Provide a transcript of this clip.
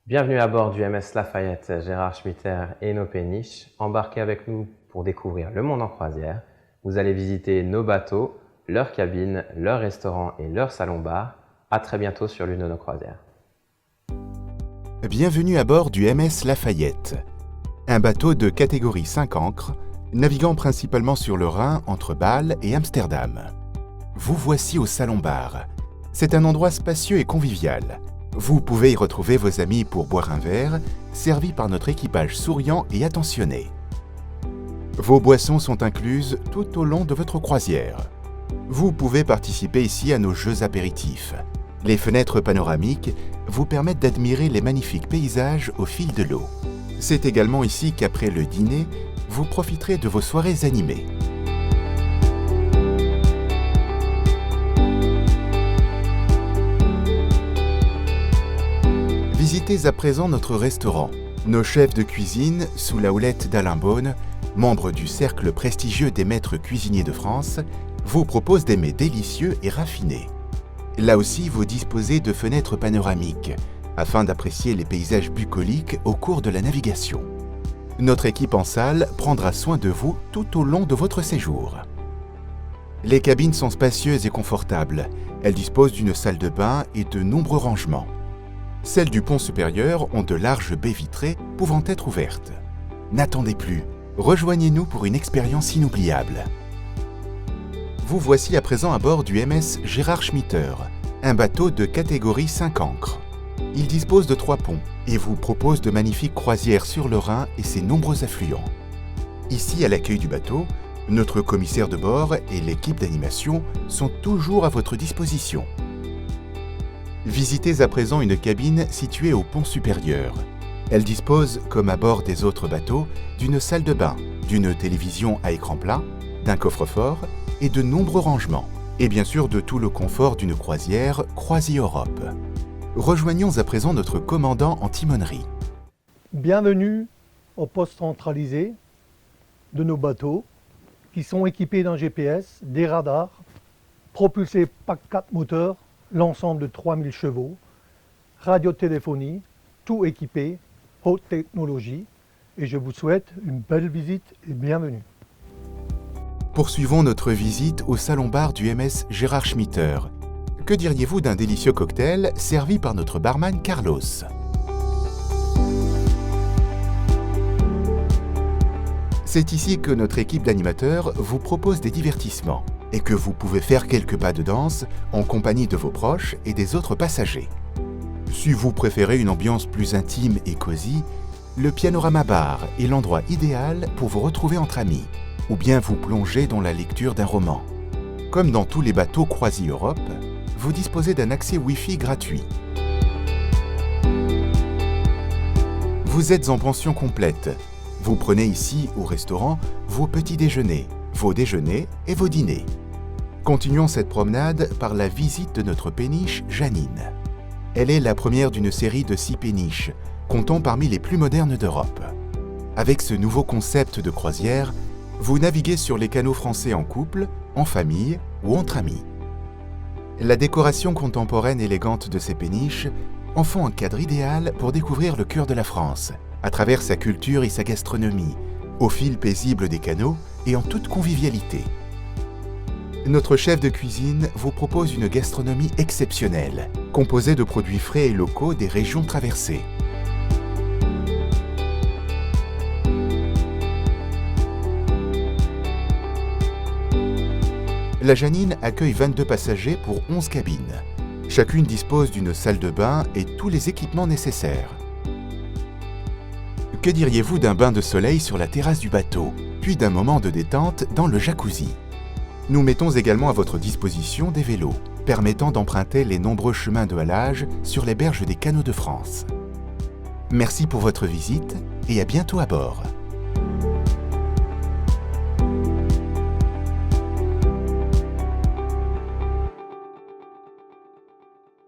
Bienvenue à bord du MS Lafayette, Gérard Schmitter et nos péniches. Embarquez avec nous pour découvrir le monde en croisière. Vous allez visiter nos bateaux, leurs cabines, leurs restaurants et leurs salons-bars. À très bientôt sur l'une de nos croisières. Bienvenue à bord du MS Lafayette, un bateau de catégorie 5 ancres, naviguant principalement sur le Rhin entre Bâle et Amsterdam. Vous voici au salon-bar. C'est un endroit spacieux et convivial. Vous pouvez y retrouver vos amis pour boire un verre, servi par notre équipage souriant et attentionné. Vos boissons sont incluses tout au long de votre croisière. Vous pouvez participer ici à nos jeux apéritifs. Les fenêtres panoramiques vous permettent d'admirer les magnifiques paysages au fil de l'eau. C'est également ici qu'après le dîner, vous profiterez de vos soirées animées. Visitez à présent notre restaurant. Nos chefs de cuisine, sous la houlette d'Alain Beaune, membre du cercle prestigieux des maîtres cuisiniers de France, vous proposent des mets délicieux et raffinés. Là aussi, vous disposez de fenêtres panoramiques, afin d'apprécier les paysages bucoliques au cours de la navigation. Notre équipe en salle prendra soin de vous tout au long de votre séjour. Les cabines sont spacieuses et confortables. Elles disposent d'une salle de bain et de nombreux rangements. Celles du pont supérieur ont de larges baies vitrées pouvant être ouvertes. N'attendez plus, rejoignez-nous pour une expérience inoubliable. Vous voici à présent à bord du MS Gérard Schmitter, un bateau de catégorie 5 ancres. Il dispose de 3 ponts et vous propose de magnifiques croisières sur le Rhin et ses nombreux affluents. Ici, à l'accueil du bateau, notre commissaire de bord et l'équipe d'animation sont toujours à votre disposition. Visitez à présent une cabine située au pont supérieur. Elle dispose, comme à bord des autres bateaux, d'une salle de bain, d'une télévision à écran plat, d'un coffre-fort et de nombreux rangements. Et bien sûr de tout le confort d'une croisière CroisiEurope. Rejoignons à présent notre commandant en timonerie. Bienvenue au poste centralisé de nos bateaux qui sont équipés d'un GPS, des radars, propulsés par 4 moteurs, l'ensemble de 3000 chevaux, radiotéléphonie, tout équipé, haute technologie, et je vous souhaite une belle visite et bienvenue. Poursuivons notre visite au salon-bar du MS Gérard Schmitter. Que diriez-vous d'un délicieux cocktail servi par notre barman Carlos? C'est ici que notre équipe d'animateurs vous propose des divertissements et que vous pouvez faire quelques pas de danse en compagnie de vos proches et des autres passagers. Si vous préférez une ambiance plus intime et cosy, le Pianorama Bar est l'endroit idéal pour vous retrouver entre amis ou bien vous plonger dans la lecture d'un roman. Comme dans tous les bateaux CroisiEurope, vous disposez d'un accès Wi-Fi gratuit. Vous êtes en pension complète. Vous prenez ici, au restaurant, vos petits déjeuners, vos déjeuners et vos dîners. Continuons cette promenade par la visite de notre péniche Janine. Elle est la première d'une série de 6 péniches, comptant parmi les plus modernes d'Europe. Avec ce nouveau concept de croisière, vous naviguez sur les canaux français en couple, en famille ou entre amis. La décoration contemporaine élégante de ces péniches en font un cadre idéal pour découvrir le cœur de la France, à travers sa culture et sa gastronomie, au fil paisible des canaux et en toute convivialité. Notre chef de cuisine vous propose une gastronomie exceptionnelle, composée de produits frais et locaux des régions traversées. La Janine accueille 22 passagers pour 11 cabines. Chacune dispose d'une salle de bain et tous les équipements nécessaires. Que diriez-vous d'un bain de soleil sur la terrasse du bateau, puis d'un moment de détente dans le jacuzzi? Nous mettons également à votre disposition des vélos, permettant d'emprunter les nombreux chemins de halage sur les berges des canaux de France. Merci pour votre visite et à bientôt à bord.